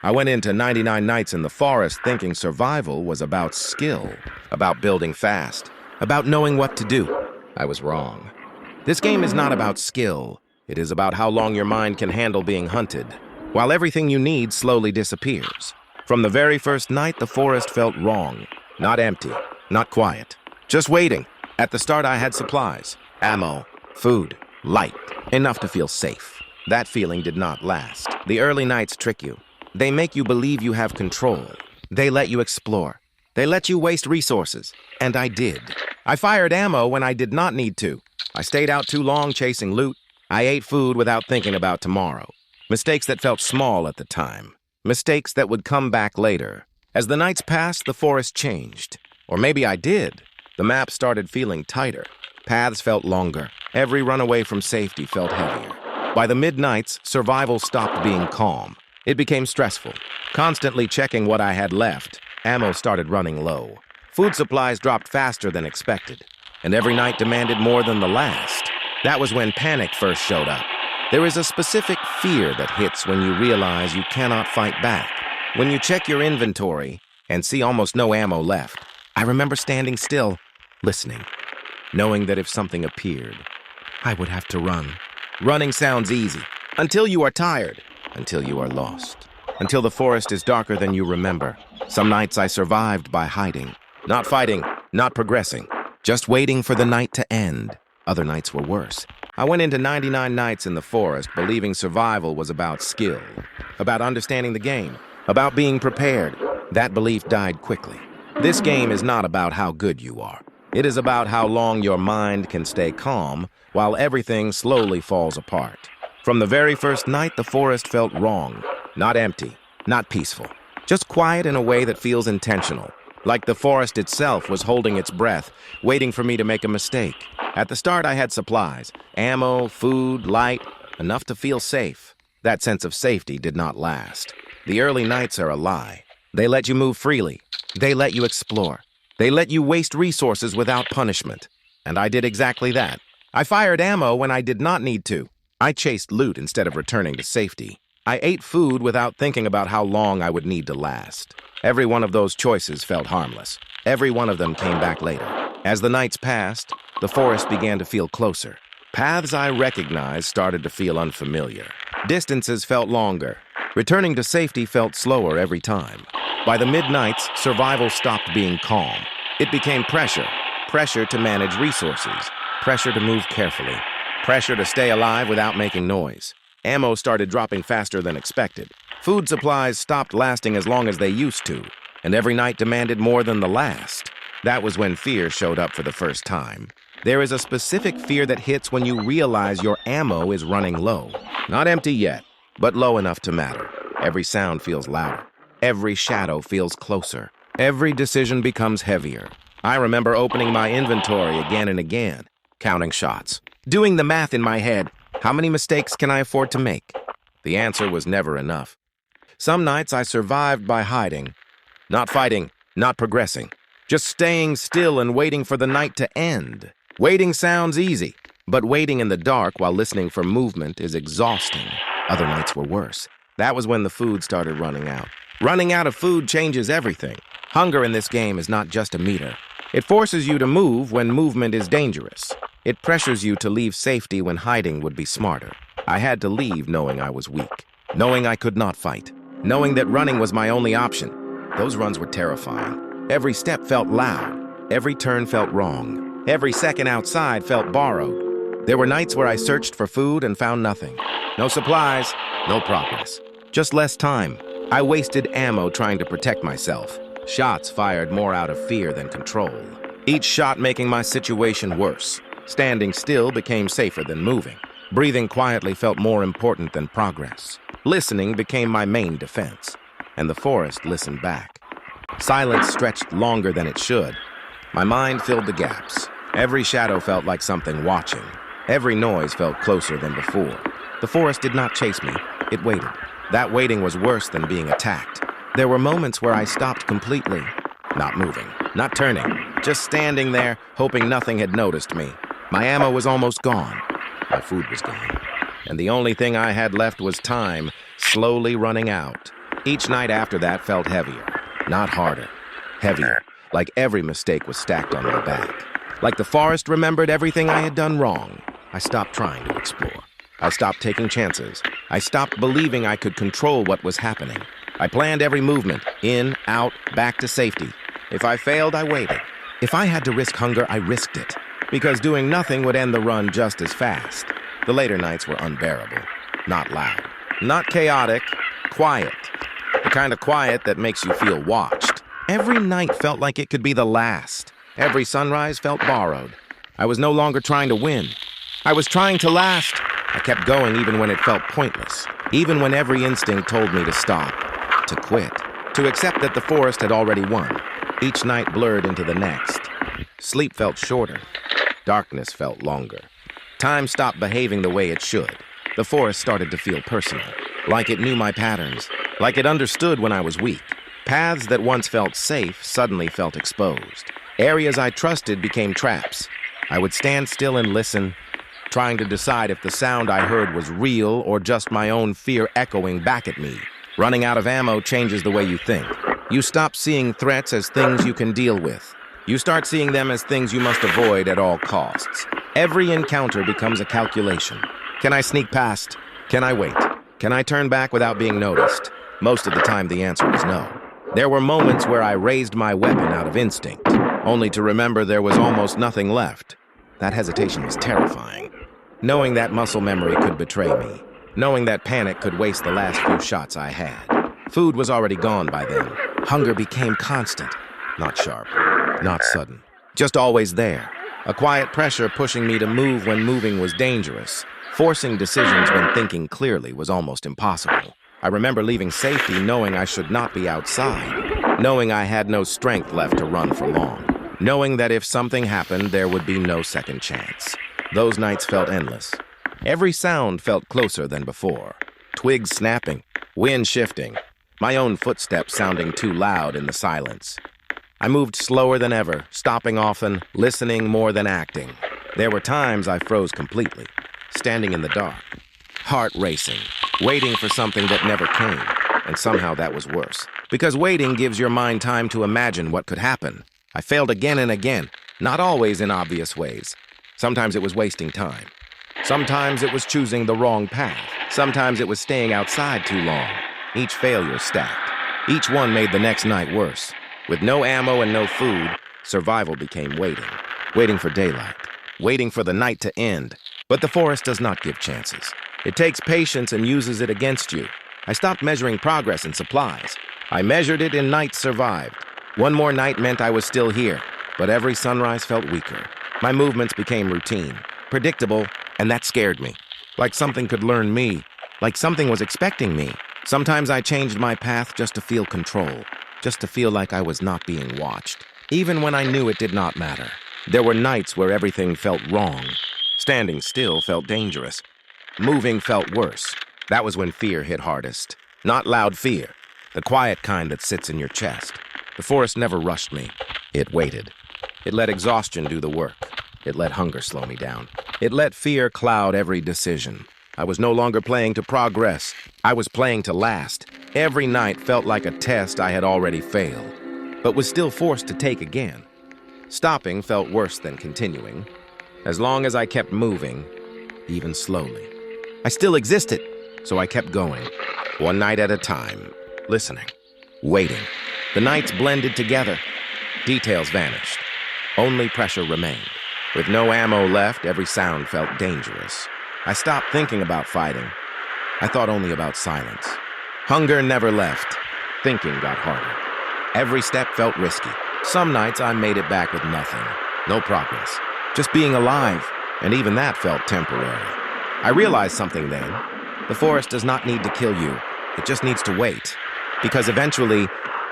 I went into 99 Nights in the Forest thinking survival was about skill, about building fast, about knowing what to do. I was wrong. This game is not about skill. It is about how long your mind can handle being hunted, while everything you need slowly disappears. From the very first night, the forest felt wrong. Not empty, not quiet, just waiting. At the start, I had supplies, ammo, food, light, enough to feel safe. That feeling did not last. The early nights trick you. They make you believe you have control. They let you explore. They let you waste resources. And I did. I fired ammo when I did not need to. I stayed out too long chasing loot. I ate food without thinking about tomorrow. Mistakes that felt small at the time. Mistakes that would come back later. As the nights passed, the forest changed. Or maybe I did. The map started feeling tighter. Paths felt longer. Every run away from safety felt heavier. By the midnights, survival stopped being calm. It became stressful. Constantly checking what I had left, ammo started running low. Food supplies dropped faster than expected. And every night demanded more than the last. That was when panic first showed up. There is a specific fear that hits when you realize you cannot fight back. When you check your inventory and see almost no ammo left. I remember standing still, listening, knowing that if something appeared, I would have to run. Running sounds easy, until you are tired, until you are lost, until the forest is darker than you remember. Some nights I survived by hiding, not fighting, not progressing, just waiting for the night to end. Other nights were worse. I went into 99 Nights in the Forest believing survival was about skill, about understanding the game, about being prepared. That belief died quickly. This game is not about how good you are. It is about how long your mind can stay calm while everything slowly falls apart. From the very first night, the forest felt wrong. Not empty, not peaceful. Just quiet in a way that feels intentional. Like the forest itself was holding its breath, waiting for me to make a mistake. At the start, I had supplies, ammo, food, light, enough to feel safe. That sense of safety did not last. The early nights are a lie. They let you move freely. They let you explore. They let you waste resources without punishment. And I did exactly that. I fired ammo when I did not need to. I chased loot instead of returning to safety. I ate food without thinking about how long I would need to last. Every one of those choices felt harmless. Every one of them came back later. As the nights passed, the forest began to feel closer. Paths I recognized started to feel unfamiliar. Distances felt longer. Returning to safety felt slower every time. By the midnights, survival stopped being calm. It became pressure. Pressure to manage resources. Pressure to move carefully. Pressure to stay alive without making noise. Ammo started dropping faster than expected. Food supplies stopped lasting as long as they used to, and every night demanded more than the last. That was when fear showed up for the first time. There is a specific fear that hits when you realize your ammo is running low. Not empty yet, but low enough to matter. Every sound feels louder. Every shadow feels closer. Every decision becomes heavier. I remember opening my inventory again and again, counting shots, doing the math in my head. How many mistakes can I afford to make? The answer was never enough. Some nights I survived by hiding, not fighting, not progressing, just staying still and waiting for the night to end. Waiting sounds easy, but waiting in the dark while listening for movement is exhausting. Other nights were worse. That was when the food started running out. Running out of food changes everything. Hunger in this game is not just a meter. It forces you to move when movement is dangerous. It pressures you to leave safety when hiding would be smarter. I had to leave knowing I was weak, knowing I could not fight, knowing that running was my only option. Those runs were terrifying. Every step felt loud. Every turn felt wrong. Every second outside felt borrowed. There were nights where I searched for food and found nothing. No supplies, no progress. Just less time. I wasted ammo trying to protect myself. Shots fired more out of fear than control. Each shot making my situation worse. Standing still became safer than moving. Breathing quietly felt more important than progress. Listening became my main defense. And the forest listened back. Silence stretched longer than it should. My mind filled the gaps. Every shadow felt like something watching. Every noise felt closer than before. The forest did not chase me. It waited. That waiting was worse than being attacked. There were moments where I stopped completely. Not moving, not turning, just standing there, hoping nothing had noticed me. My ammo was almost gone. My food was gone. And the only thing I had left was time, slowly running out. Each night after that felt heavier, not harder, heavier, like every mistake was stacked on my back. Like the forest remembered everything I had done wrong. I stopped trying to explore. I stopped taking chances. I stopped believing I could control what was happening. I planned every movement, in, out, back to safety. If I failed, I waited. If I had to risk hunger, I risked it, because doing nothing would end the run just as fast. The later nights were unbearable, not loud, not chaotic, quiet. The kind of quiet that makes you feel watched. Every night felt like it could be the last. Every sunrise felt borrowed. I was no longer trying to win. I was trying to last. I kept going even when it felt pointless, even when every instinct told me to stop, to quit, to accept that the forest had already won. Each night blurred into the next. Sleep felt shorter. Darkness felt longer. Time stopped behaving the way it should. The forest started to feel personal, like it knew my patterns, like it understood when I was weak. Paths that once felt safe suddenly felt exposed. Areas I trusted became traps. I would stand still and listen, trying to decide if the sound I heard was real or just my own fear echoing back at me. Running out of ammo changes the way you think. You stop seeing threats as things you can deal with. You start seeing them as things you must avoid at all costs. Every encounter becomes a calculation. Can I sneak past? Can I wait? Can I turn back without being noticed? Most of the time, the answer was no. There were moments where I raised my weapon out of instinct, only to remember there was almost nothing left. That hesitation was terrifying. Knowing that muscle memory could betray me. Knowing that panic could waste the last few shots I had. Food was already gone by then. Hunger became constant. Not sharp, not sudden. Just always there. A quiet pressure pushing me to move when moving was dangerous. Forcing decisions when thinking clearly was almost impossible. I remember leaving safety knowing I should not be outside. Knowing I had no strength left to run for long. Knowing that if something happened, there would be no second chance. Those nights felt endless. Every sound felt closer than before. Twigs snapping, wind shifting, my own footsteps sounding too loud in the silence. I moved slower than ever, stopping often, listening more than acting. There were times I froze completely, standing in the dark, heart racing, waiting for something that never came. And somehow that was worse, because waiting gives your mind time to imagine what could happen. I failed again and again, not always in obvious ways. Sometimes it was wasting time. Sometimes it was choosing the wrong path. Sometimes it was staying outside too long. Each failure stacked. Each one made the next night worse. With no ammo and no food, survival became waiting. Waiting for daylight. Waiting for the night to end. But the forest does not give chances. It takes patience and uses it against you. I stopped measuring progress in supplies. I measured it in nights survived. One more night meant I was still here, but every sunrise felt weaker. My movements became routine, predictable, and that scared me. Like something could learn me, like something was expecting me. Sometimes I changed my path just to feel control, just to feel like I was not being watched, even when I knew it did not matter. There were nights where everything felt wrong. Standing still felt dangerous. Moving felt worse. That was when fear hit hardest. Not loud fear, the quiet kind that sits in your chest. The forest never rushed me. It waited. It let exhaustion do the work. It let hunger slow me down. It let fear cloud every decision. I was no longer playing to progress. I was playing to last. Every night felt like a test I had already failed, but was still forced to take again. Stopping felt worse than continuing. As long as I kept moving, even slowly. I still existed, so I kept going. One night at a time, listening, waiting. The nights blended together. Details vanished. Only pressure remained. With no ammo left, every sound felt dangerous. I stopped thinking about fighting. I thought only about silence. Hunger never left. Thinking got harder. Every step felt risky. Some nights I made it back with nothing. No progress. Just being alive, and even that felt temporary. I realized something then. The forest does not need to kill you. It just needs to wait. Because eventually,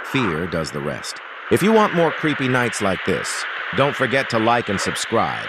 fear does the rest. If you want more creepy nights like this, don't forget to like and subscribe.